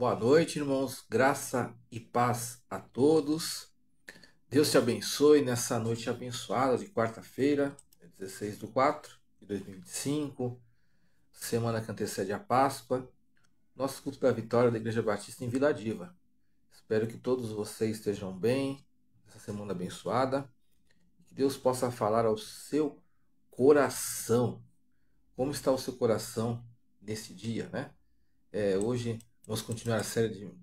Boa noite, irmãos. Graça e paz a todos. Deus te abençoe nessa noite abençoada de quarta-feira, 16/4/2025, semana que antecede a Páscoa, nosso culto da vitória da Igreja Batista em Vila Diva. Espero que todos vocês estejam bem nessa semana abençoada e que Deus possa falar ao seu coração. Como está o seu coração nesse dia, né? Hoje vamos continuar a série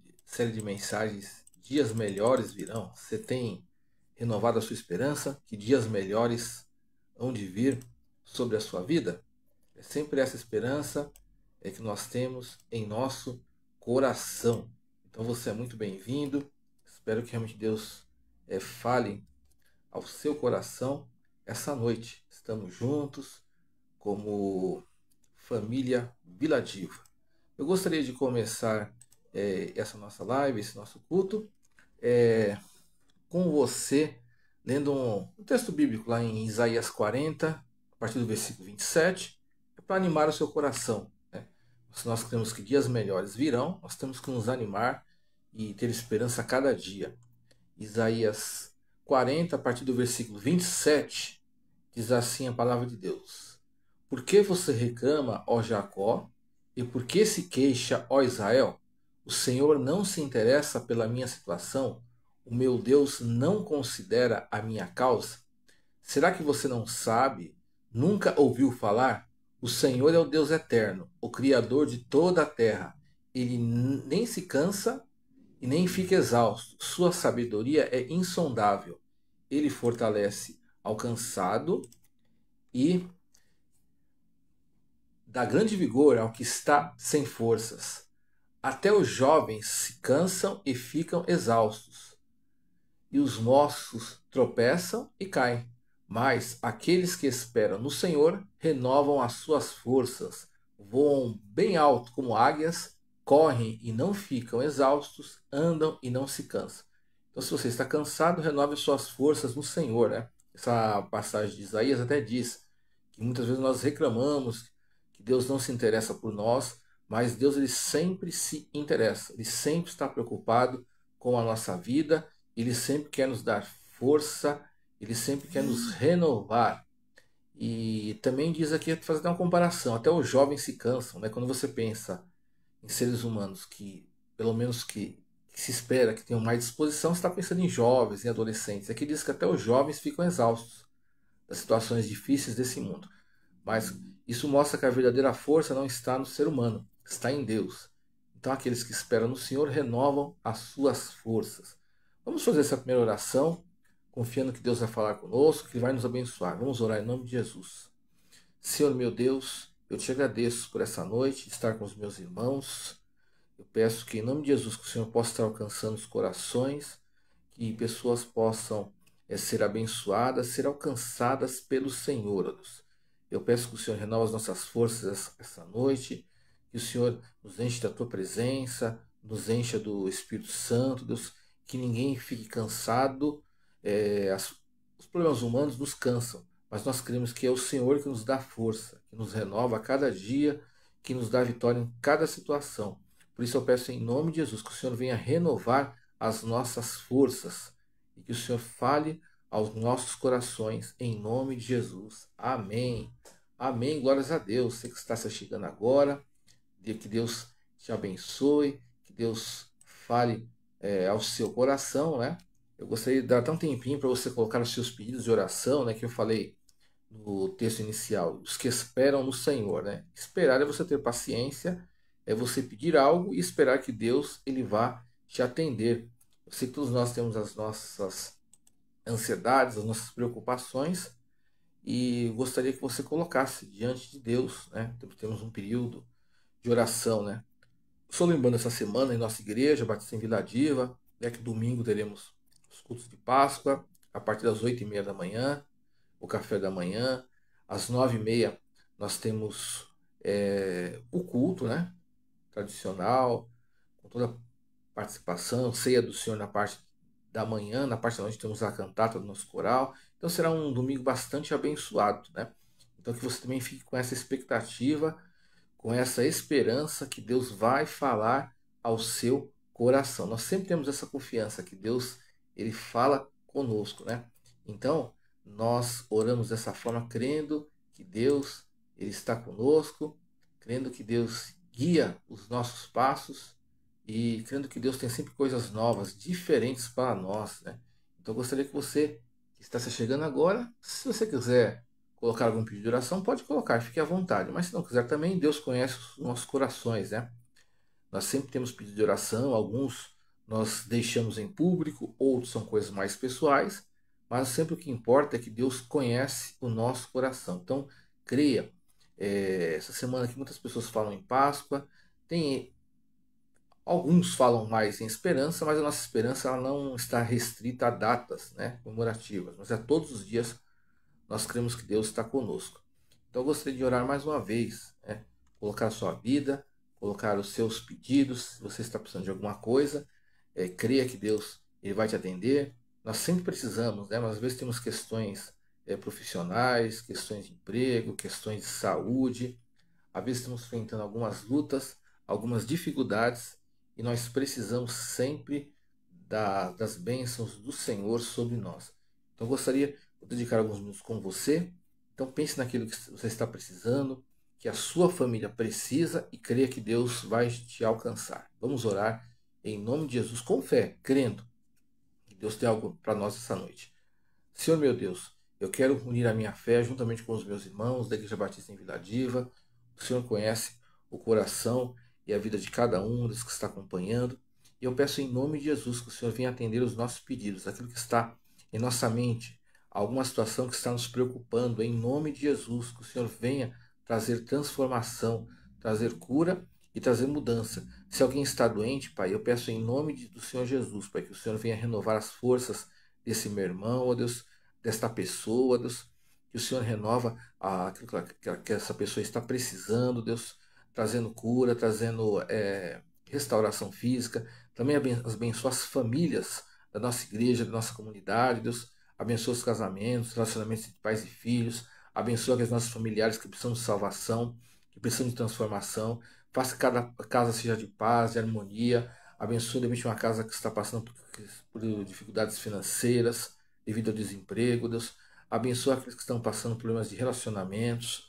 de mensagens. Dias melhores virão. Você tem renovado a sua esperança que dias melhores hão de vir sobre a sua vida? É sempre essa esperança que nós temos em nosso coração. Então você é muito bem-vindo. Espero que realmente Deus fale ao seu coração essa noite. Estamos juntos como família Vila Diva. Eu gostaria de começar essa nossa live, esse nosso culto, com você lendo um texto bíblico lá em Isaías 40, a partir do versículo 27, para animar o seu coração, né? Se nós cremos que dias melhores virão, nós temos que nos animar e ter esperança a cada dia. Isaías 40, a partir do versículo 27, diz assim a palavra de Deus: Por que você reclama, ó Jacó? E por que se queixa, ó Israel? O Senhor não se interessa pela minha situação? O meu Deus não considera a minha causa? Será que você não sabe? Nunca ouviu falar? O Senhor é o Deus eterno, o Criador de toda a terra. Ele nem se cansa e nem fica exausto. Sua sabedoria é insondável. Ele fortalece ao cansado e dá grande vigor ao que está sem forças. Até os jovens se cansam e ficam exaustos, e os moços tropeçam e caem. Mas aqueles que esperam no Senhor renovam as suas forças, voam bem alto como águias, correm e não ficam exaustos, andam e não se cansam. Então, se você está cansado, renove suas forças no Senhor, né? Essa passagem de Isaías até diz que muitas vezes nós reclamamos que Deus não se interessa por nós, mas Deus ele sempre se interessa, ele sempre está preocupado com a nossa vida, ele sempre quer nos dar força, ele sempre quer nos renovar. E também diz aqui, fazer uma comparação, até os jovens se cansam, né? Quando você pensa em seres humanos que, pelo menos que se espera que tenham mais disposição, você está pensando em jovens, em adolescentes. Aqui diz que até os jovens ficam exaustos das situações difíceis desse mundo. Mas isso mostra que a verdadeira força não está no ser humano, está em Deus. Então aqueles que esperam no Senhor renovam as suas forças. Vamos fazer essa primeira oração, confiando que Deus vai falar conosco, que Ele vai nos abençoar. Vamos orar em nome de Jesus. Senhor meu Deus, eu te agradeço por essa noite, estar com os meus irmãos. Eu peço que em nome de Jesus que o Senhor possa estar alcançando os corações, que pessoas possam ser abençoadas, ser alcançadas pelo Senhor, ó Deus. Eu peço que o Senhor renove as nossas forças essa noite, que o Senhor nos enche da tua presença, nos encha do Espírito Santo, Deus, que ninguém fique cansado. Os problemas humanos nos cansam, mas nós cremos que é o Senhor que nos dá força, que nos renova a cada dia, que nos dá vitória em cada situação. Por isso eu peço em nome de Jesus que o Senhor venha renovar as nossas forças e que o Senhor fale aos nossos corações, em nome de Jesus. Amém. Amém. Glórias a Deus. Você que está se chegando agora, que Deus te abençoe, que Deus fale ao seu coração, né? Eu gostaria de dar até um tempinho para você colocar os seus pedidos de oração, né? Que eu falei no texto inicial, os que esperam no Senhor, né? Esperar é você ter paciência, é você pedir algo e esperar que Deus ele vá te atender. Eu sei que todos nós temos as nossas ansiedades, as nossas preocupações, e gostaria que você colocasse diante de Deus, né? Temos um período de oração, né? Estou lembrando essa semana em nossa igreja, Batista em Vila Diva, né, que domingo teremos os cultos de Páscoa, a partir das 8h30 da manhã, o café da manhã, às 9h30 nós temos o culto, né? Tradicional, com toda a participação, ceia do Senhor na parte da manhã, na parte da noite temos a cantata do nosso coral. Então será um domingo bastante abençoado, né? Então que você também fique com essa expectativa, com essa esperança que Deus vai falar ao seu coração. Nós sempre temos essa confiança que Deus, ele fala conosco, né? Então, nós oramos dessa forma, crendo que Deus, ele está conosco, crendo que Deus guia os nossos passos e crendo que Deus tem sempre coisas novas, diferentes para nós, né? Então, eu gostaria que você, que está se chegando agora, se você quiser colocar algum pedido de oração, pode colocar, fique à vontade. Mas se não quiser também, Deus conhece os nossos corações, né? Nós sempre temos pedido de oração, alguns nós deixamos em público, outros são coisas mais pessoais, mas sempre o que importa é que Deus conhece o nosso coração. Então, creia. Essa semana aqui muitas pessoas falam em Páscoa, tem alguns falam mais em esperança, mas a nossa esperança ela não está restrita a datas, né, comemorativas, mas a todos os dias nós cremos que Deus está conosco. Então eu gostaria de orar mais uma vez, né? Colocar a sua vida, colocar os seus pedidos, se você está precisando de alguma coisa, creia que Deus ele vai te atender. Nós sempre precisamos, né? Mas às vezes temos questões profissionais, questões de emprego, questões de saúde. Às vezes estamos enfrentando algumas lutas, algumas dificuldades e nós precisamos sempre das bênçãos do Senhor sobre nós. Então eu gostaria de dedicar alguns minutos com você. Então pense naquilo que você está precisando, que a sua família precisa e creia que Deus vai te alcançar. Vamos orar em nome de Jesus com fé, crendo que Deus tem algo para nós essa noite. Senhor meu Deus, eu quero unir a minha fé juntamente com os meus irmãos da Igreja Batista em Vila Diva. O Senhor conhece o coração e a vida de cada um dos que está acompanhando. E eu peço em nome de Jesus que o Senhor venha atender os nossos pedidos, aquilo que está em nossa mente, alguma situação que está nos preocupando. Em nome de Jesus, que o Senhor venha trazer transformação, trazer cura e trazer mudança. Se alguém está doente, Pai, eu peço em nome do Senhor Jesus, Pai, que o Senhor venha renovar as forças desse meu irmão, ó Deus, desta pessoa, Deus, que o Senhor renova aquilo que essa pessoa está precisando, Deus, trazendo cura, trazendo restauração física. Também abençoa as famílias da nossa igreja, da nossa comunidade, Deus, abençoa os casamentos, relacionamentos de pais e filhos, abençoa as nossos familiares que precisam de salvação, que precisam de transformação, faça que cada casa seja de paz, de harmonia, abençoa de repente uma casa que está passando por dificuldades financeiras, devido ao desemprego, Deus, abençoa aqueles que estão passando problemas de relacionamentos,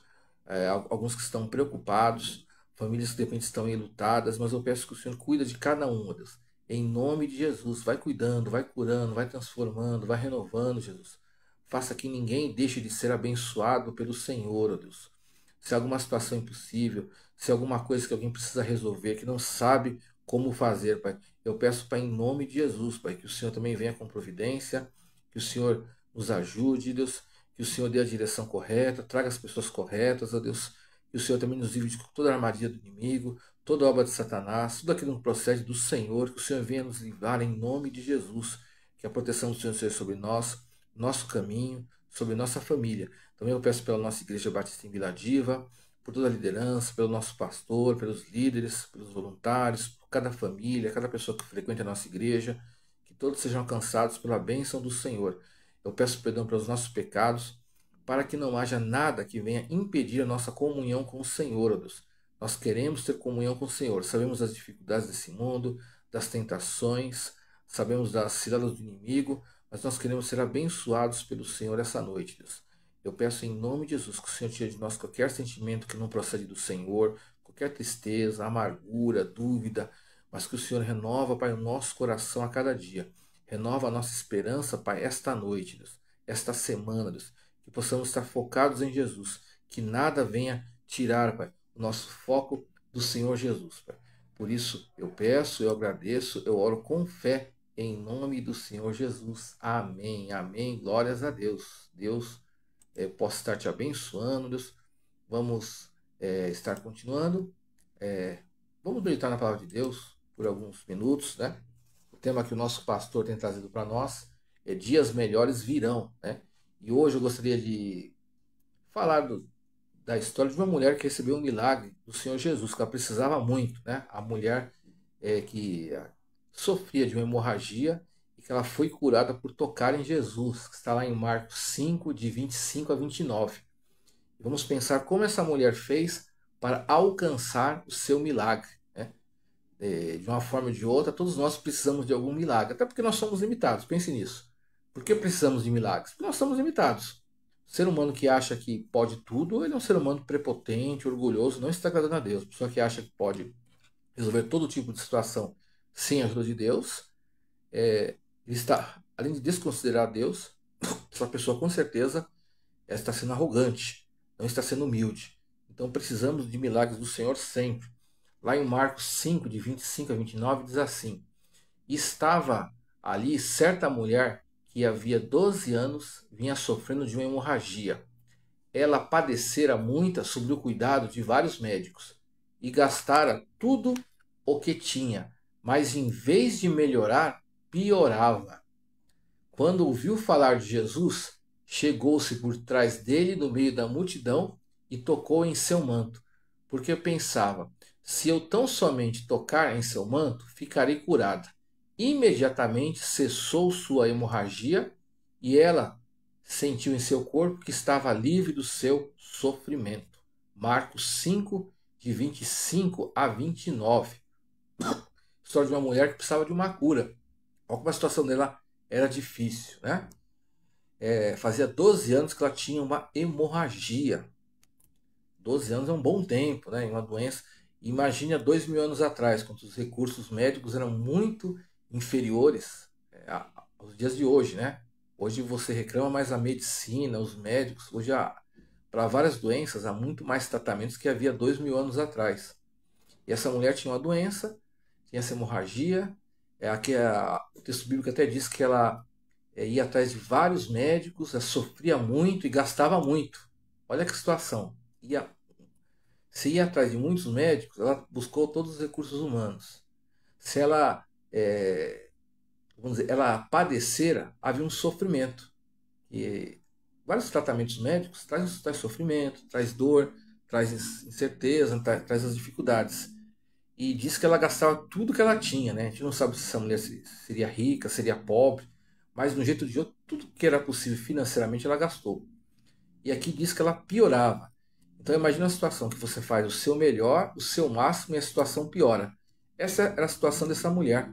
alguns que estão preocupados, famílias que de repente estão enlutadas, mas eu peço que o Senhor cuida de cada um, Deus. Em nome de Jesus, vai cuidando, vai curando, vai transformando, vai renovando, Jesus. Faça que ninguém deixe de ser abençoado pelo Senhor, ó Deus. Se há alguma situação impossível, se há alguma coisa que alguém precisa resolver, que não sabe como fazer, Pai, eu peço, Pai, em nome de Jesus, Pai, que o Senhor também venha com providência, que o Senhor nos ajude, Deus, que o Senhor dê a direção correta, traga as pessoas corretas, ó Deus, que o Senhor também nos livre de toda a armadilha do inimigo, toda obra de Satanás, tudo aquilo que procede do Senhor, que o Senhor venha nos livrar em nome de Jesus, que a proteção do Senhor seja sobre nós, nosso caminho, sobre nossa família. Também eu peço pela nossa Igreja Batista em Vila Diva, por toda a liderança, pelo nosso pastor, pelos líderes, pelos voluntários, por cada família, cada pessoa que frequenta a nossa igreja, que todos sejam alcançados pela bênção do Senhor. Eu peço perdão pelos nossos pecados, para que não haja nada que venha impedir a nossa comunhão com o Senhor, ó Deus. Nós queremos ter comunhão com o Senhor, sabemos das dificuldades desse mundo, das tentações, sabemos das ciladas do inimigo, mas nós queremos ser abençoados pelo Senhor essa noite, Deus. Eu peço em nome de Jesus que o Senhor tire de nós qualquer sentimento que não procede do Senhor, qualquer tristeza, amargura, dúvida, mas que o Senhor renova, Pai, o nosso coração a cada dia. Renova a nossa esperança, Pai, esta noite, Deus, esta semana, Deus, que possamos estar focados em Jesus, que nada venha tirar, Pai, o nosso foco do Senhor Jesus, Pai. Por isso eu peço, eu agradeço, eu oro com fé em nome do Senhor Jesus. Amém, amém, glórias a Deus. Deus possa estar te abençoando, Deus. Vamos estar continuando. Vamos meditar na palavra de Deus por alguns minutos, né? O tema que o nosso pastor tem trazido para nós é dias melhores virão, né? E hoje eu gostaria de falar da história de uma mulher que recebeu um milagre do Senhor Jesus, que ela precisava muito, né? A mulher que sofria de uma hemorragia e que ela foi curada por tocar em Jesus, que está lá em Marcos 5, de 25 a 29. E vamos pensar como essa mulher fez para alcançar o seu milagre, né? de uma forma ou de outra, todos nós precisamos de algum milagre. Até porque nós somos limitados, pense nisso. Por que precisamos de milagres? Porque nós somos limitados. O ser humano que acha que pode tudo, ele é um ser humano prepotente, orgulhoso, não está agradando a Deus. A pessoa que acha que pode resolver todo tipo de situação sem a ajuda de Deus, ele está, além de desconsiderar Deus, essa pessoa com certeza ela está sendo arrogante, não está sendo humilde. Então precisamos de milagres do Senhor sempre. Lá em Marcos 5, de 25 a 29, diz assim: estava ali certa mulher que havia 12 anos vinha sofrendo de uma hemorragia. Ela padecera muito sob o cuidado de vários médicos e gastara tudo o que tinha, mas em vez de melhorar, piorava. Quando ouviu falar de Jesus, chegou-se por trás dele no meio da multidão e tocou em seu manto, porque pensava: se eu tão somente tocar em seu manto, ficarei curada. Imediatamente cessou sua hemorragia e ela sentiu em seu corpo que estava livre do seu sofrimento. Marcos 5, de 25 a 29. História de uma mulher que precisava de uma cura. Olha como a situação dela era difícil, né? Fazia 12 anos que ela tinha uma hemorragia. 12 anos é um bom tempo, né? Uma doença. Imagine há 2.000 anos atrás, quando os recursos médicos eram muito inferiores aos dias de hoje, né? Hoje você reclama mais a medicina, os médicos. Hoje, para várias doenças, há muito mais tratamentos que havia 2.000 anos atrás. E essa mulher tinha uma doença, tinha essa hemorragia. Aqui o texto bíblico até diz que ela ia atrás de vários médicos, ela sofria muito e gastava muito. Olha que situação. Se ia atrás de muitos médicos, ela buscou todos os recursos humanos. Se ela, vamos dizer, ela padecera, havia um sofrimento. E vários tratamentos médicos traz sofrimento, traz dor, traz incerteza, traz as dificuldades. E diz que ela gastava tudo que ela tinha, né? A gente não sabe se essa mulher seria rica, seria pobre, mas de um jeito ou de outro, tudo que era possível financeiramente ela gastou. E aqui diz que ela piorava. Então imagina a situação que você faz o seu melhor, o seu máximo e a situação piora. Essa era a situação dessa mulher.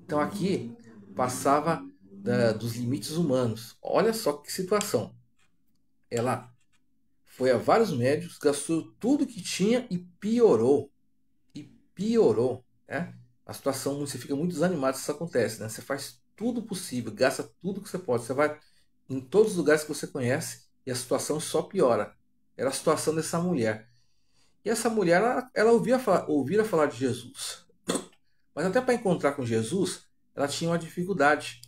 Então aqui passava dos limites humanos. Olha só que situação. Ela foi a vários médicos, gastou tudo que tinha e piorou. E piorou, né? A situação, você fica muito desanimado se isso acontece, né? Você faz tudo possível, gasta tudo que você pode. Você vai em todos os lugares que você conhece e a situação só piora. Era a situação dessa mulher. E essa mulher, ela ouvia falar de Jesus. Mas até para encontrar com Jesus, ela tinha uma dificuldade.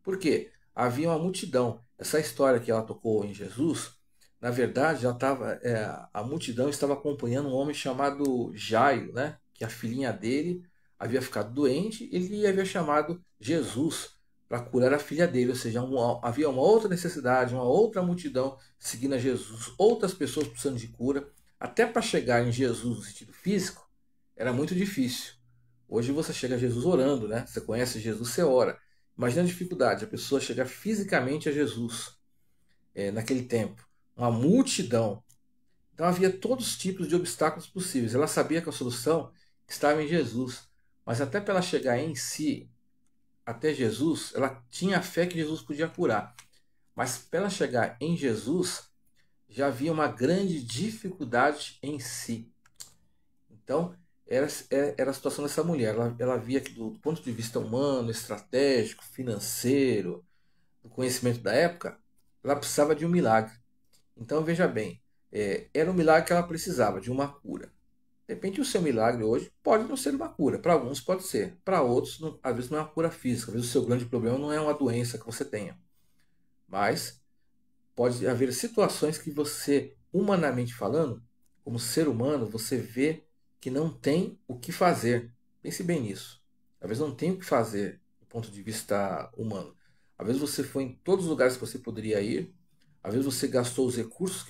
Por quê? Havia uma multidão. Essa história que ela tocou em Jesus, na verdade, a multidão estava acompanhando um homem chamado Jairo, né? Que a filhinha dele havia ficado doente e ele havia chamado Jesus para curar a filha dele. Ou seja, havia uma outra necessidade, uma outra multidão seguindo a Jesus, outras pessoas precisando de cura. Até para chegar em Jesus no sentido físico, era muito difícil. Hoje você chega a Jesus orando, né? Você conhece Jesus, você ora. Imagina a dificuldade, a pessoa chegar fisicamente a Jesus naquele tempo. Uma multidão. Então havia todos os tipos de obstáculos possíveis. Ela sabia que a solução estava em Jesus. Mas até para ela chegar em si, até Jesus, ela tinha a fé que Jesus podia curar. Mas para ela chegar em Jesus, já havia uma grande dificuldade em si. Então, era a situação dessa mulher. Ela via que do ponto de vista humano, estratégico, financeiro, do conhecimento da época, ela precisava de um milagre. Então, veja bem, era um milagre que ela precisava, de uma cura. De repente, o seu milagre hoje pode não ser uma cura. Para alguns pode ser. Para outros, não, às vezes não é uma cura física. Às vezes o seu grande problema não é uma doença que você tenha. Mas pode haver situações que você, humanamente falando, como ser humano, você vê que não tem o que fazer. Pense bem nisso. Às vezes não tem o que fazer do ponto de vista humano. Às vezes você foi em todos os lugares que você poderia ir. Às vezes você gastou os recursos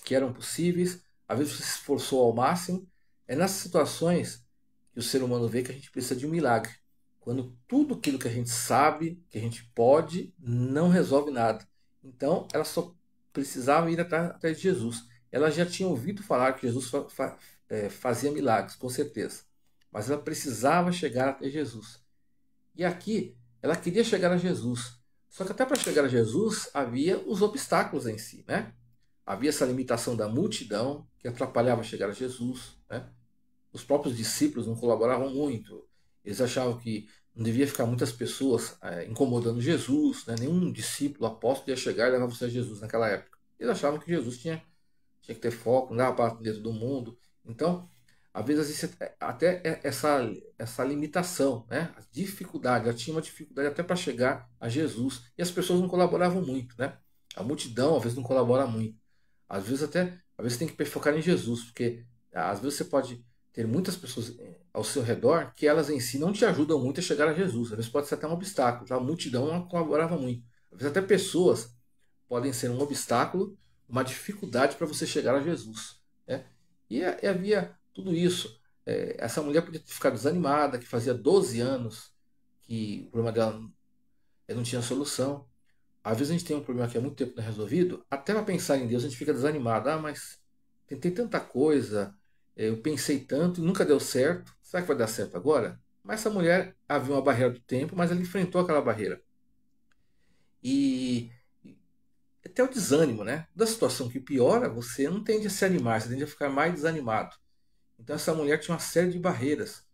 que eram possíveis. Às vezes você se esforçou ao máximo. É nessas situações que o ser humano vê que a gente precisa de um milagre. Quando tudo aquilo que a gente sabe, que a gente pode, não resolve nada. Então, ela só precisava ir atrás de Jesus. Ela já tinha ouvido falar que Jesus fazia milagres, com certeza. mas ela precisava chegar até Jesus. E aqui, ela queria chegar a Jesus. Só que até para chegar a Jesus, havia os obstáculos em si, né? Havia essa limitação da multidão, que atrapalhava chegar a Jesus, né? Os próprios discípulos não colaboravam muito. Eles achavam que não devia ficar muitas pessoas incomodando Jesus, né? Nenhum discípulo, apóstolo ia chegar e levar você a Jesus naquela época. Eles achavam que Jesus tinha que ter foco, não dava para atender todo mundo. Então, às vezes existe até essa limitação, né? A dificuldade, ela tinha uma dificuldade até para chegar a Jesus. E as pessoas não colaboravam muito, né? A multidão às vezes não colabora muito. Às vezes tem que focar em Jesus, porque às vezes você pode ter muitas pessoas ao seu redor que elas em si não te ajudam muito a chegar a Jesus. Às vezes pode ser até um obstáculo, tá? A multidão não colaborava muito. Às vezes até pessoas podem ser um obstáculo, uma dificuldade para você chegar a Jesus, né? E havia tudo isso. Essa mulher podia ter ficado desanimada, que fazia 12 anos que o problema dela não tinha solução. Às vezes a gente tem um problema que há muito tempo não é resolvido, até para pensar em Deus a gente fica desanimado. Ah, mas tentei tanta coisa, eu pensei tanto e nunca deu certo. Será que vai dar certo agora? Mas essa mulher havia uma barreira do tempo, mas ela enfrentou aquela barreira. E até o desânimo, né? Da situação que piora, você não tende a se animar, você tende a ficar mais desanimado. Então essa mulher tinha uma série de barreiras.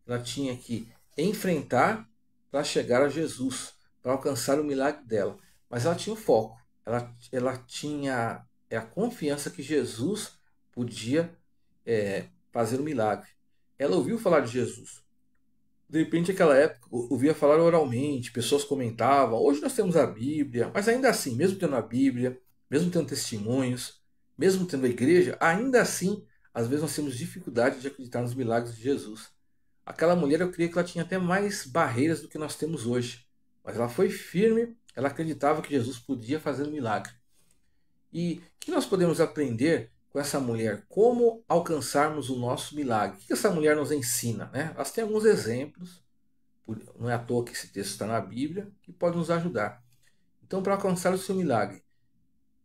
Ela tinha que enfrentar para chegar a Jesus, para alcançar o milagre dela. Mas ela tinha o foco, ela tinha a confiança que Jesus podia fazer o milagre. Ela ouviu falar de Jesus. De repente, naquela época, ouvia falar oralmente, pessoas comentavam. Hoje nós temos a Bíblia, mas ainda assim, mesmo tendo a Bíblia, mesmo tendo testemunhos, mesmo tendo a igreja, ainda assim, às vezes nós temos dificuldade de acreditar nos milagres de Jesus. Aquela mulher, eu creio que ela tinha até mais barreiras do que nós temos hoje. Mas ela foi firme, ela acreditava que Jesus podia fazer um milagre. E o que nós podemos aprender com essa mulher? Como alcançarmos o nosso milagre? O que essa mulher nos ensina, né? Elas têm alguns exemplos, não é à toa que esse texto está na Bíblia, que pode nos ajudar. Então, para alcançar o seu milagre,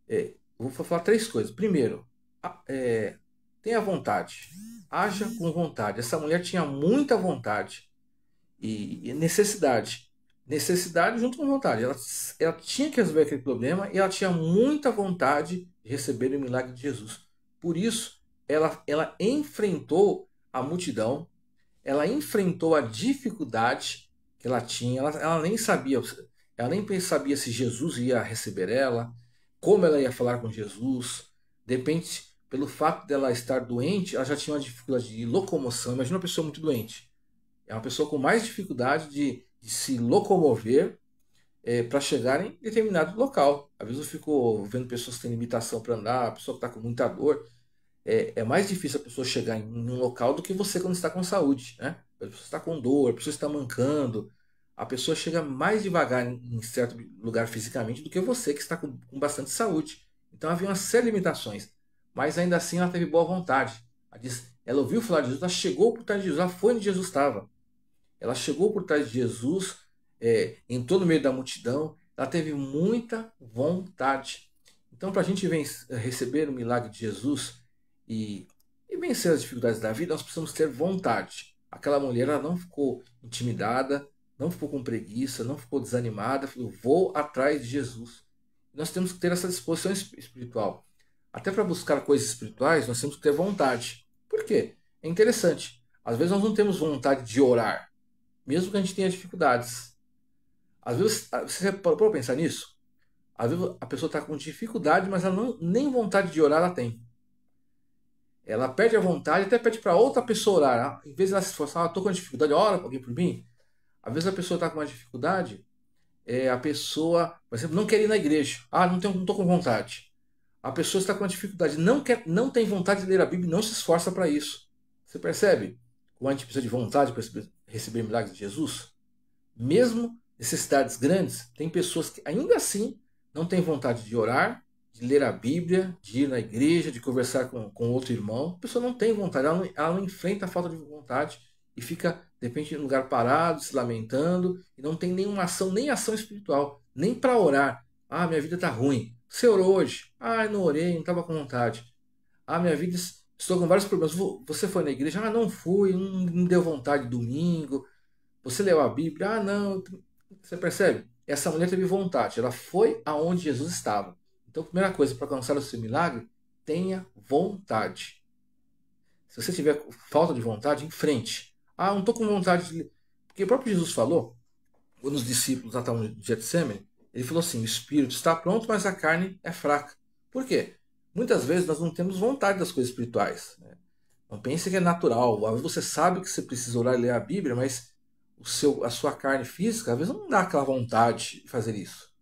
eu vou falar três coisas. Primeiro, tenha vontade. Haja com vontade. Essa mulher tinha muita vontade e necessidade. Necessidade junto com vontade. Ela tinha que resolver aquele problema e ela tinha muita vontade de receber o milagre de Jesus. Por isso, ela enfrentou a multidão, ela enfrentou a dificuldade que ela tinha. Ela nem sabia se Jesus ia receber ela, como ela ia falar com Jesus. De repente, pelo fato dela estar doente, ela já tinha uma dificuldade de locomoção. Imagina uma pessoa muito doente. É uma pessoa com mais dificuldade de se locomover para chegar em determinado local. Às vezes eu fico vendo pessoas que têm limitação para andar, a pessoa que está com muita dor. É mais difícil a pessoa chegar em um local do que você quando está com saúde, né? A pessoa está com dor, a pessoa está mancando. A pessoa chega mais devagar em certo lugar fisicamente do que você que está com bastante saúde. Então havia uma série de limitações. Mas ainda assim ela teve boa vontade. Ela ouviu falar de Jesus, ela chegou por trás de Jesus, ela foi onde Jesus estava. Ela chegou por trás de Jesus, entrou no meio da multidão, ela teve muita vontade. Então, para a gente receber o milagre de Jesus e vencer as dificuldades da vida, nós precisamos ter vontade. Aquela mulher ela não ficou intimidada, não ficou com preguiça, não ficou desanimada, falou: vou atrás de Jesus. Nós temos que ter essa disposição espiritual. Até para buscar coisas espirituais, nós temos que ter vontade. Por quê? É interessante. Às vezes nós não temos vontade de orar, mesmo que a gente tenha dificuldades. Às vezes, você parou para pensar nisso? Às vezes a pessoa está com dificuldade, mas ela nem vontade de orar ela tem. Ela perde a vontade, até pede para outra pessoa orar. Em vez de ela se esforçar, estou com dificuldade, ora alguém por mim. Às vezes a pessoa está com uma dificuldade, a pessoa, por exemplo, não quer ir na igreja. Ah, não estou com vontade. A pessoa está com uma dificuldade, não tem vontade de ler a Bíblia e não se esforça para isso. Você percebe como a gente precisa de vontade para receber milagres de Jesus? Mesmo necessidades grandes, tem pessoas que ainda assim não têm vontade de orar, de ler a Bíblia, de ir na igreja, de conversar com outro irmão. A pessoa não tem vontade, ela não enfrenta a falta de vontade e fica, de repente, em um lugar parado, se lamentando, e não tem nenhuma ação, nem ação espiritual, nem para orar. Ah, minha vida está ruim. Você orou hoje? Ah, não orei, não estava com vontade. Ah, minha vida estou com vários problemas. Você foi na igreja? Ah, não fui, não deu vontade domingo. Você leu a Bíblia? Ah, não. Você percebe? Essa mulher teve vontade, ela foi aonde Jesus estava. Então, a primeira coisa para alcançar o seu milagre, tenha vontade. Se você tiver falta de vontade, enfrente. Ah, não estou com vontade de ler. Porque o próprio Jesus falou, quando os discípulos lá estavam no Getsemane, ele falou assim: o espírito está pronto, mas a carne é fraca. Por quê? Muitas vezes nós não temos vontade das coisas espirituais. Né? Não pense que é natural. Às vezes você sabe que você precisa orar e ler a Bíblia, mas a sua carne física, às vezes não dá aquela vontade de fazer isso.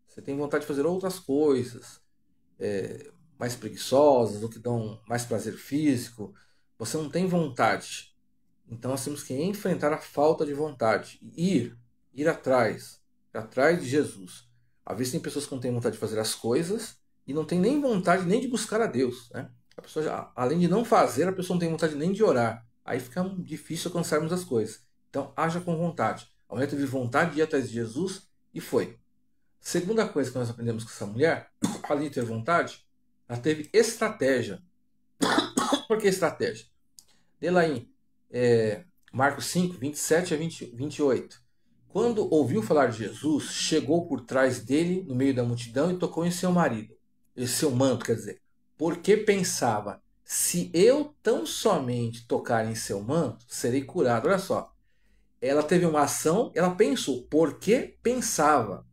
Você tem vontade de fazer outras coisas, mais preguiçosas, ou que dão mais prazer físico. Você não tem vontade. Então nós temos que enfrentar a falta de vontade. Ir atrás de Jesus. Às vezes tem pessoas que não têm vontade de fazer as coisas e não tem nem vontade nem de buscar a Deus. Né? A pessoa, além de não fazer, a pessoa não tem vontade nem de orar. Aí fica difícil alcançarmos as coisas. Então haja com vontade. A mulher teve vontade de ir atrás de Jesus e foi. Segunda coisa que nós aprendemos com essa mulher, além de ter vontade, ela teve estratégia. Por que estratégia? Lê lá em Marcos 5, 27 a 28. Quando ouviu falar de Jesus, chegou por trás dele, no meio da multidão, e tocou em seu marido. Em seu manto, quer dizer. Porque pensava, se eu tão somente tocar em seu manto, serei curado. Olha só. Ela teve uma ação, ela pensou. Porque pensava.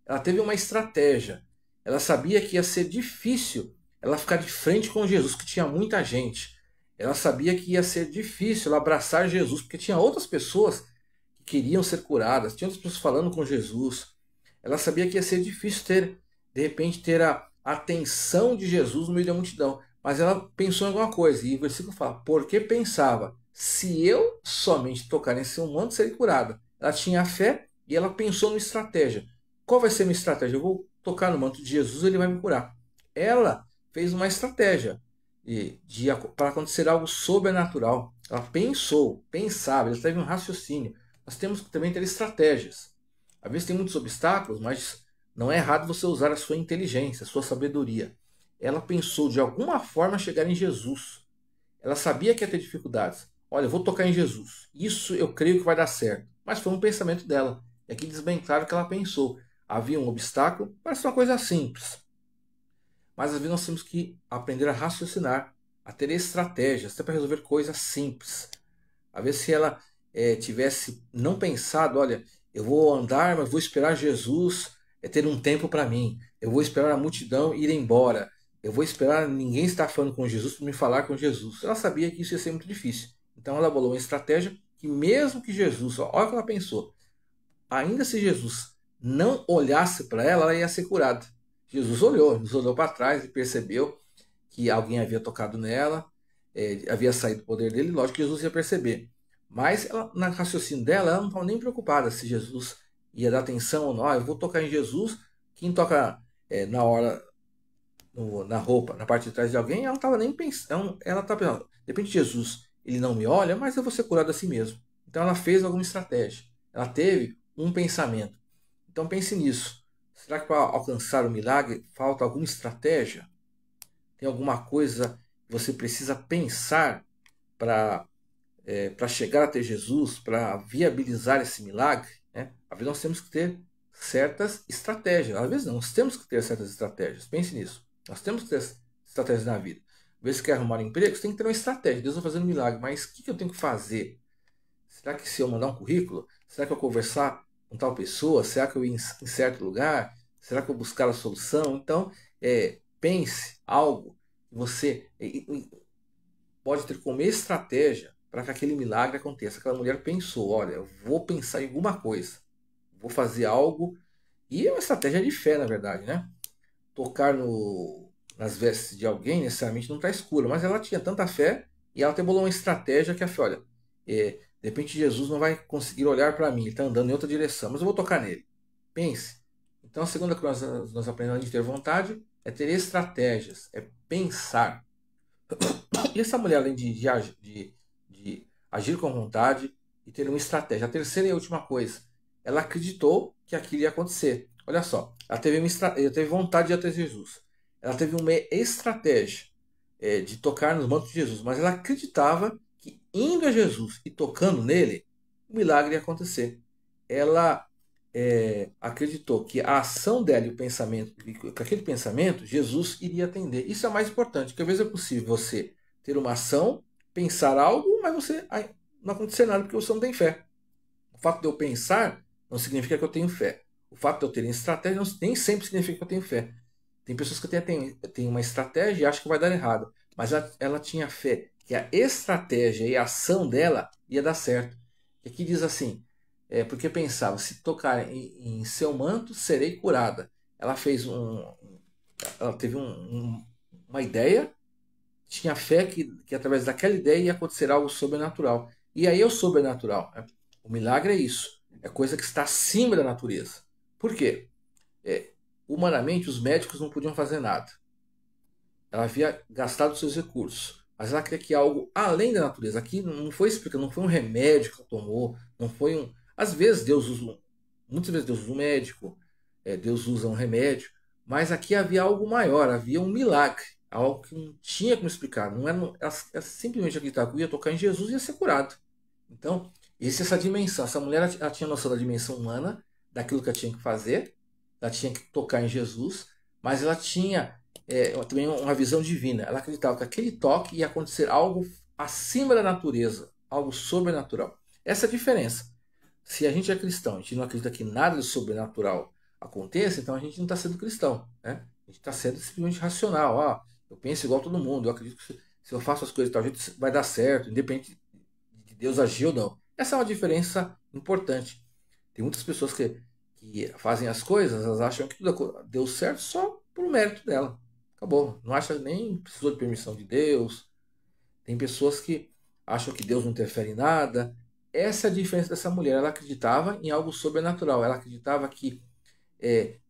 Ela teve uma estratégia. Ela sabia que ia ser difícil ela ficar de frente com Jesus, que tinha muita gente. Ela sabia que ia ser difícil ela abraçar Jesus, porque tinha outras pessoas que queriam ser curadas, tinha outras pessoas falando com Jesus. Ela sabia que ia ser difícil de repente, ter a atenção de Jesus no meio da multidão. Mas ela pensou em alguma coisa. E o versículo fala, porque pensava, se eu somente tocar em seu manto, serei curada. Ela tinha fé e ela pensou numa estratégia. Qual vai ser a minha estratégia? Eu vou tocar no manto de Jesus e ele vai me curar. Ela fez uma estratégia para acontecer algo sobrenatural. Ela pensava, ela teve um raciocínio. Nós temos que também ter estratégias. Às vezes tem muitos obstáculos, mas não é errado você usar a sua inteligência, a sua sabedoria. Ela pensou de alguma forma chegar em Jesus. Ela sabia que ia ter dificuldades. Olha, eu vou tocar em Jesus. Isso eu creio que vai dar certo. Mas foi um pensamento dela. E aqui diz bem claro que ela pensou. Havia um obstáculo, parece uma coisa simples. Mas às vezes nós temos que aprender a raciocinar, a ter estratégias, até para resolver coisas simples. Às vezes se ela tivesse não pensado, olha, eu vou andar, mas vou esperar Jesus ter um tempo para mim. Eu vou esperar a multidão ir embora. Eu vou esperar ninguém estar falando com Jesus para me falar com Jesus. Ela sabia que isso ia ser muito difícil. Então ela bolou uma estratégia que mesmo que Jesus, olha o que ela pensou, ainda se Jesus não olhasse para ela, ela ia ser curada. Jesus olhou para trás e percebeu que alguém havia tocado nela, havia saído do poder dele, lógico que Jesus ia perceber. Mas ela, na raciocínio dela, ela não estava nem preocupada se Jesus ia dar atenção ou não. Ah, eu vou tocar em Jesus, quem toca na hora, na roupa, na parte de trás de alguém, ela não estava nem pensando. Ela estava pensando, de repente Jesus, ele não me olha, mas eu vou ser curado assim mesmo. Então ela fez alguma estratégia. Ela teve um pensamento. Então pense nisso. Será que para alcançar o milagre falta alguma estratégia? Tem alguma coisa que você precisa pensar para chegar até Jesus, para viabilizar esse milagre? Né? Às vezes nós temos que ter certas estratégias. Às vezes não, nós temos que ter certas estratégias. Pense nisso. Nós temos que ter estratégias na vida. Às vezes você quer arrumar um emprego, você tem que ter uma estratégia. Deus vai fazer um milagre, mas o que eu tenho que fazer? Será que se eu mandar um currículo? Será que eu conversar com tal pessoa? Será que eu ir em certo lugar? Será que eu buscar a solução? Então, pense algo que você pode ter como estratégia para que aquele milagre aconteça. Aquela mulher pensou, olha, eu vou pensar em alguma coisa. Vou fazer algo. E é uma estratégia de fé, na verdade, né? Tocar nas vestes de alguém necessariamente não está escuro, mas ela tinha tanta fé e ela até bolou uma estratégia que a fé, olha, de repente Jesus não vai conseguir olhar para mim, ele está andando em outra direção, mas eu vou tocar nele. Pense. Então a segunda coisa que nós aprendemos de ter vontade é ter estratégias, é pensar. E essa mulher, além de agir com vontade e ter uma estratégia, a terceira e a última coisa, ela acreditou que aquilo ia acontecer. Olha só, ela teve vontade de ir até Jesus. Ela teve uma estratégia. de tocar nos mantos de Jesus, mas ela acreditava que indo a Jesus e tocando nele, o milagre ia acontecer. Ela acreditou que a ação dela e o pensamento, com aquele pensamento, Jesus iria atender. Isso é o mais importante, porque às vezes é possível você ter uma ação, pensar algo, mas você não acontecer nada porque você não tem fé. O fato de eu pensar não significa que eu tenho fé. O fato de eu ter estratégia nem sempre significa que eu tenho fé. Tem pessoas que têm uma estratégia e acham que vai dar errado. Mas ela tinha fé que a estratégia e a ação dela ia dar certo. E aqui diz assim, porque pensava, se tocar em seu manto, serei curada. Ela fez ela teve uma ideia, tinha fé que através daquela ideia ia acontecer algo sobrenatural. E aí é o sobrenatural. Né? O milagre é isso. É coisa que está acima da natureza. Por quê? Humanamente, os médicos não podiam fazer nada. Ela havia gastado seus recursos. Mas ela queria que algo além da natureza. Aqui não foi explicado, não foi um remédio que ela tomou, não foi um. Às vezes Deus usa. Muitas vezes Deus usa um médico, Deus usa um remédio, mas aqui havia algo maior, havia um milagre, algo que não tinha como explicar. Não era, ela simplesmente acreditava que ia tocar em Jesus e ia ser curado. Então, essa dimensão. Essa mulher ela tinha noção da dimensão humana, daquilo que ela tinha que fazer, ela tinha que tocar em Jesus, mas ela tinha também uma visão divina. Ela acreditava que aquele toque ia acontecer algo acima da natureza, algo sobrenatural. Essa é a diferença. Se a gente é cristão, a gente não acredita que nada de sobrenatural aconteça, então a gente não está sendo cristão. Né? A gente está sendo simplesmente racional. Eu penso igual todo mundo, eu acredito que se eu faço as coisas de tal jeito, vai dar certo, independente de Deus agir ou não. Essa é uma diferença importante. Tem muitas pessoas que fazem as coisas, elas acham que tudo deu certo só por mérito dela. Acabou. Não acha nem precisou de permissão de Deus. Tem pessoas que acham que Deus não interfere em nada. Essa é a diferença dessa mulher. Ela acreditava em algo sobrenatural. Ela acreditava que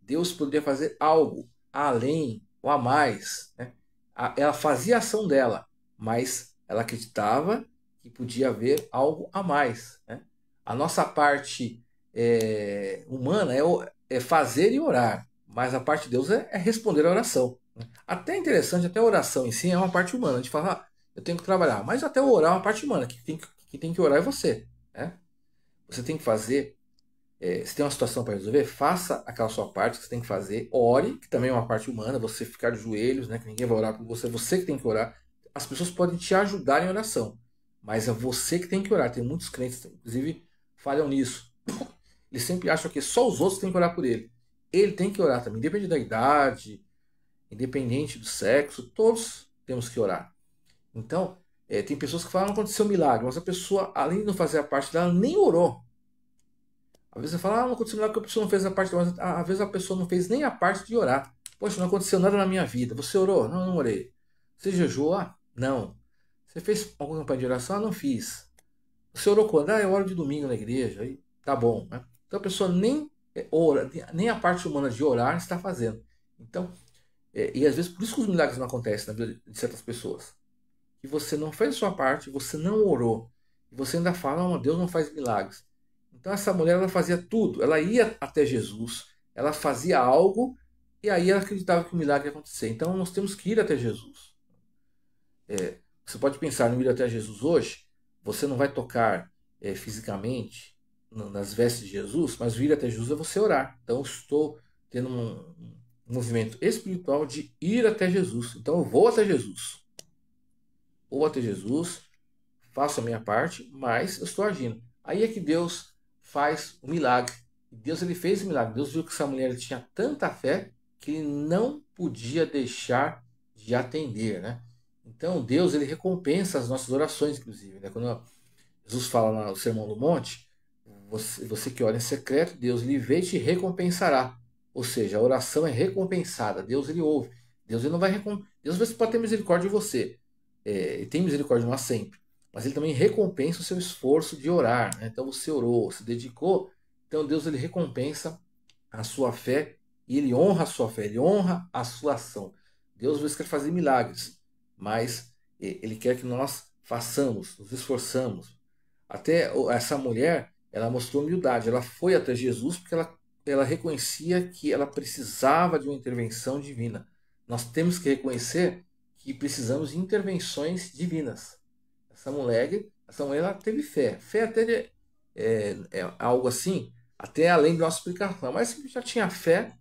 Deus poderia fazer algo além ou a mais. Né? Ela fazia a ação dela, mas ela acreditava que podia haver algo a mais. Né? A nossa parte humana é fazer e orar, mas a parte de Deus é responder a oração. Né? Até interessante, até a oração em si é uma parte humana. A gente fala, eu tenho que trabalhar, mas até o orar é uma parte humana. Quem tem que orar é você. Né? Você tem que fazer. Se tem uma situação para resolver, faça aquela sua parte que você tem que fazer. Ore, que também é uma parte humana, você ficar de joelhos, né, que ninguém vai orar por você, você que tem que orar. As pessoas podem te ajudar em oração, mas é você que tem que orar. Tem muitos crentes, inclusive, falham nisso. Eles sempre acham que só os outros têm que orar por ele. Ele tem que orar também, independente da idade, independente do sexo, todos temos que orar. Então, tem pessoas que falam que aconteceu um milagre, mas a pessoa, além de não fazer a parte dela, nem orou. Às vezes você fala, não aconteceu nada porque a pessoa não fez a parte, mas às vezes a pessoa não fez nem a parte de orar. Poxa, não aconteceu nada na minha vida. Você orou? Não, não orei. Você jejuou? Não. Você fez alguma campanha de oração? Não fiz. Você orou quando? Eu oro de domingo na igreja. Aí, tá bom. Né? Então a pessoa nem ora, nem a parte humana de orar está fazendo. Então, e às vezes por isso que os milagres não acontecem na vida de certas pessoas. Que você não fez a sua parte, você não orou. E você ainda fala, oh, Deus não faz milagres. Então essa mulher ela fazia tudo, ela ia até Jesus, ela fazia algo e aí ela acreditava que o milagre ia acontecer. Então nós temos que ir até Jesus. Você pode pensar no ir até Jesus hoje, você não vai tocar fisicamente nas vestes de Jesus, mas o ir até Jesus é você orar. Então eu estou tendo um movimento espiritual de ir até Jesus. Então eu vou até Jesus. Vou até Jesus, faço a minha parte, mas eu estou agindo. Aí é que Deus faz o milagre. Deus ele fez o milagre. Deus viu que essa mulher tinha tanta fé que ele não podia deixar de atender, né? Então Deus ele recompensa as nossas orações, inclusive. Né? Quando Jesus fala no Sermão do Monte, você que ora em secreto, Deus ele vê e te recompensará. Ou seja, a oração é recompensada. Deus ele ouve. Deus ele não vai Deus pode ter misericórdia de você. E tem misericórdia de nós sempre. Mas ele também recompensa o seu esforço de orar. Né? Então você orou, se dedicou. Então Deus ele recompensa a sua fé e ele honra a sua fé, ele honra a sua ação. Deus às vezes quer fazer milagres, mas ele quer que nós façamos, nos esforçamos. Até essa mulher, ela mostrou humildade. Ela foi até Jesus porque ela reconhecia que ela precisava de uma intervenção divina. Nós temos que reconhecer que precisamos de intervenções divinas. Essa mulher ela teve fé. Fé até é algo assim, até além da nossa explicação. Mas já tinha fé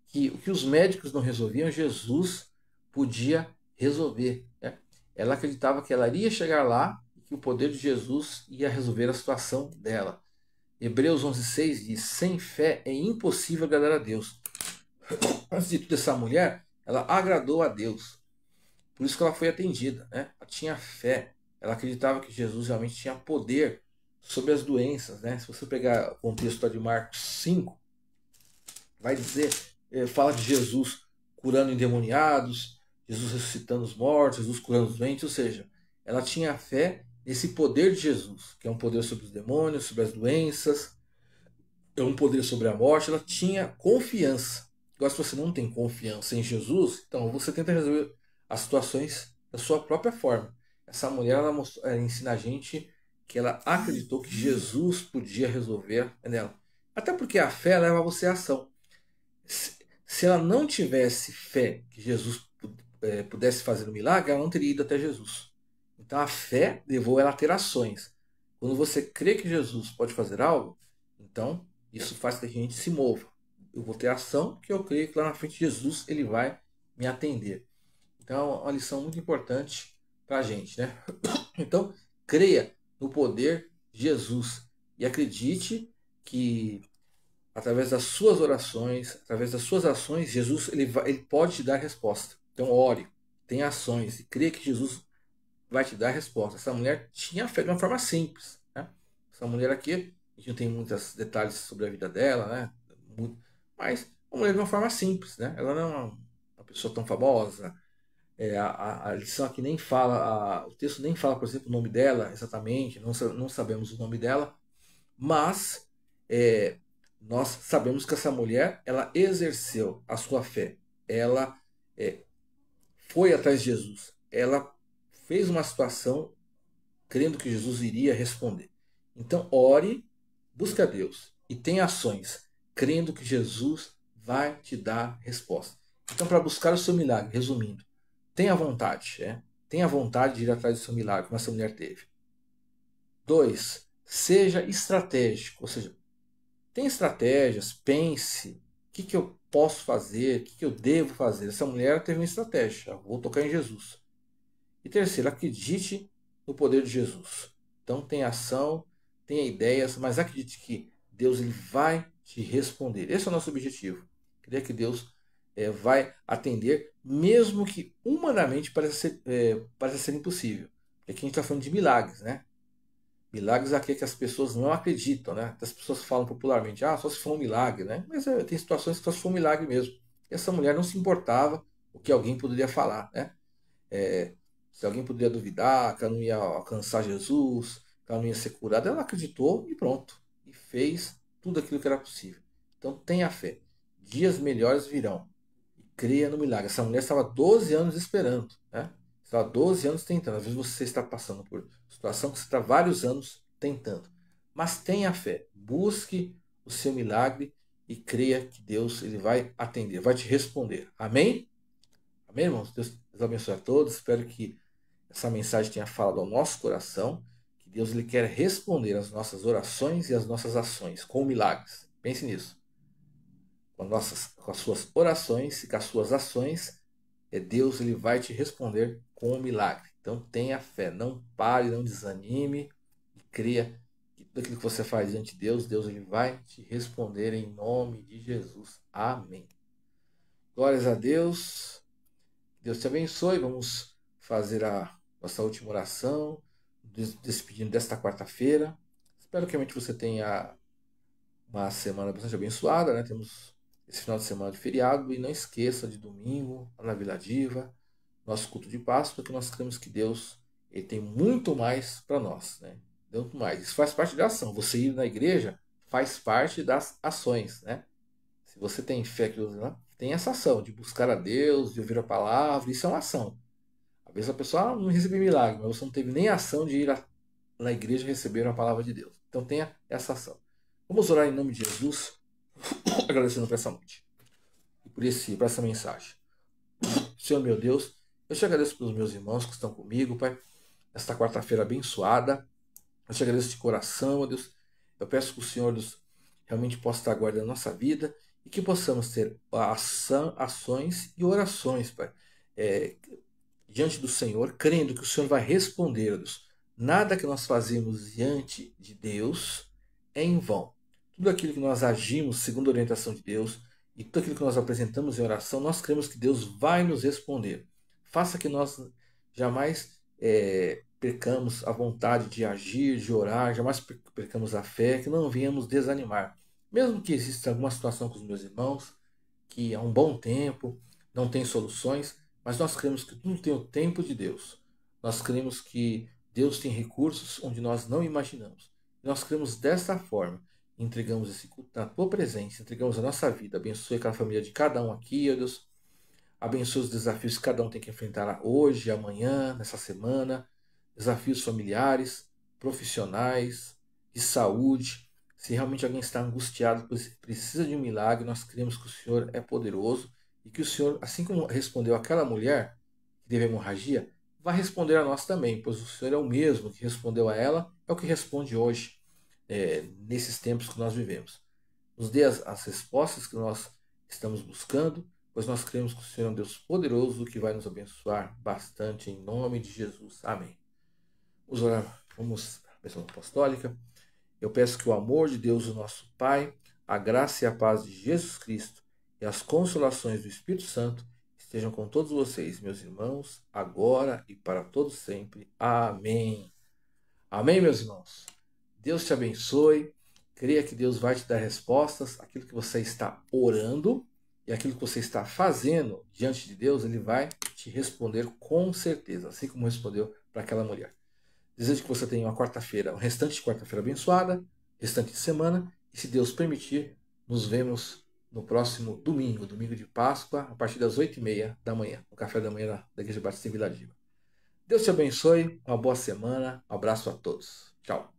que o que os médicos não resolviam, Jesus podia resolver. Né? Ela acreditava que ela iria chegar lá e que o poder de Jesus ia resolver a situação dela. Hebreus 11,6 diz: sem fé é impossível agradar a Deus. Antes de tudo, essa mulher, ela agradou a Deus. Por isso que ela foi atendida. Né? Ela tinha fé. Ela acreditava que Jesus realmente tinha poder sobre as doenças. Né? Se você pegar o contexto de Marcos 5, vai dizer, fala de Jesus curando endemoniados, Jesus ressuscitando os mortos, Jesus curando os doentes, ou seja, ela tinha fé nesse poder de Jesus, que é um poder sobre os demônios, sobre as doenças, é um poder sobre a morte. Ela tinha confiança. Agora, se você não tem confiança em Jesus, então você tenta resolver as situações da sua própria forma. Essa mulher, ela ensina a gente que ela acreditou que Jesus podia resolver nela. Até porque a fé leva você à ação. Se ela não tivesse fé que Jesus pudesse fazer um milagre, ela não teria ido até Jesus. Então a fé levou ela a ter ações. Quando você crê que Jesus pode fazer algo, então isso faz com que a gente se mova. Eu vou ter ação, que eu creio que lá na frente Jesus ele vai me atender. Então é uma lição muito importante para a gente, né? Então creia no poder de Jesus e acredite que através das suas orações, através das suas ações, Jesus ele pode te dar resposta. Então ore, tenha ações e creia que Jesus vai te dar resposta. Essa mulher tinha fé de uma forma simples. Né? Essa mulher aqui, a gente não tem muitos detalhes sobre a vida dela, né? Mas uma mulher de uma forma simples. Né? Ela não é uma pessoa tão famosa. A lição aqui nem fala, o texto nem fala, por exemplo, o nome dela exatamente, não sabemos o nome dela, mas nós sabemos que essa mulher, ela exerceu a sua fé. Ela foi atrás de Jesus. Ela fez uma situação crendo que Jesus iria responder. Então, ore, busque a Deus e tenha ações, crendo que Jesus vai te dar resposta. Então, para buscar o seu milagre, resumindo, tenha vontade. Tenha vontade de ir atrás do seu milagre, como essa mulher teve. 2. Seja estratégico, ou seja, tem estratégias, pense, o que eu posso fazer, o que eu devo fazer. Essa mulher teve uma estratégia, vou tocar em Jesus. E terceiro, acredite no poder de Jesus. Então tenha ação, tenha ideias, mas acredite que Deus ele vai te responder. Esse é o nosso objetivo. Crer que Deus vai atender, mesmo que humanamente pareça ser impossível. Porque aqui a gente está falando de milagres, né? Milagres é aquele que as pessoas não acreditam, né? As pessoas falam popularmente, só se for um milagre, né? Mas tem situações que só se for um milagre mesmo. E essa mulher não se importava o que alguém poderia falar, né? Se alguém poderia duvidar, que ela não ia alcançar Jesus, que ela não ia ser curada, ela acreditou e pronto. E fez tudo aquilo que era possível. Então tenha fé. Dias melhores virão. E creia no milagre. Essa mulher estava 12 anos esperando, né? Estava 12 anos tentando. Às vezes você está passando por situação que você está vários anos tentando. Mas tenha fé. Busque o seu milagre e creia que Deus ele vai atender, vai te responder. Amém? Amém, irmãos? Deus abençoe a todos. Espero que essa mensagem tenha falado ao nosso coração. Que Deus ele quer responder às nossas orações e às nossas ações com milagres. Pense nisso. Com as suas orações e com as suas ações, Deus ele vai te responder com um milagre. Então tenha fé, não pare, não desanime e creia que tudo aquilo que você faz diante de Deus, Deus ele vai te responder em nome de Jesus. Amém. Glórias a Deus. Deus te abençoe. Vamos fazer a nossa última oração, despedindo desta quarta-feira. Espero que realmente você tenha uma semana bastante abençoada, né? Temos esse final de semana de feriado e não esqueça de domingo, lá na Vila Diva, nosso culto de Páscoa, que nós cremos que Deus ele tem muito mais para nós, né? Muito mais. Isso faz parte da ação. Você ir na igreja faz parte das ações, né? Se você tem fé que Deus tem essa ação de buscar a Deus, de ouvir a palavra, isso é uma ação. Às vezes a pessoa não recebeu milagre, mas você não teve nem a ação de ir na igreja receber a palavra de Deus. Então tenha essa ação. Vamos orar em nome de Jesus, agradecendo por essa noite e por essa mensagem. Senhor meu Deus, Eu te agradeço pelos meus irmãos que estão comigo, Pai, esta quarta-feira abençoada. Eu te agradeço de coração, ó Deus. Eu peço que o Senhor, Deus, realmente possa estar guardando a nossa vida e que possamos ter ações e orações, Pai, é, diante do Senhor, crendo que o Senhor vai responder, ó Deus. Nada que nós fazemos diante de Deus é em vão. Tudo aquilo que nós agimos segundo a orientação de Deus e tudo aquilo que nós apresentamos em oração, nós cremos que Deus vai nos responder. Faça que nós jamais percamos a vontade de agir, de orar, jamais percamos a fé, que não venhamos desanimar. Mesmo que exista alguma situação com os meus irmãos, que há um bom tempo, não tem soluções, mas nós cremos que tudo tem o tempo de Deus. Nós cremos que Deus tem recursos onde nós não imaginamos. Nós cremos dessa forma. Entregamos esse culto na tua presença, entregamos a nossa vida. Abençoe aquela família de cada um aqui, ó Deus. Abençoe os desafios que cada um tem que enfrentar hoje, amanhã, nessa semana. Desafios familiares, profissionais, de saúde. Se realmente alguém está angustiado, precisa de um milagre, nós cremos que o Senhor é poderoso e que o Senhor, assim como respondeu àquela mulher que teve hemorragia, vai responder a nós também, pois o Senhor é o mesmo que respondeu a ela, é o que responde hoje, nesses tempos que nós vivemos. Nos dê as respostas que nós estamos buscando, pois nós cremos que o Senhor é um Deus poderoso que vai nos abençoar bastante em nome de Jesus. Amém. Vamos à bênção apostólica. Eu peço que o amor de Deus, o nosso Pai, a graça e a paz de Jesus Cristo e as consolações do Espírito Santo estejam com todos vocês, meus irmãos, agora e para todos sempre. Amém. Amém, meus irmãos. Deus te abençoe. Creia que Deus vai te dar respostas. Aquilo que você está orando e aquilo que você está fazendo diante de Deus, Ele vai te responder com certeza, assim como respondeu para aquela mulher. Desejo que você tenha uma quarta-feira, um restante de quarta-feira abençoada, restante de semana, e se Deus permitir, nos vemos no próximo domingo, domingo de Páscoa, a partir das 8h30 da manhã, no café da manhã da Igreja Batista em Vila Diva. Deus te abençoe, uma boa semana, um abraço a todos. Tchau.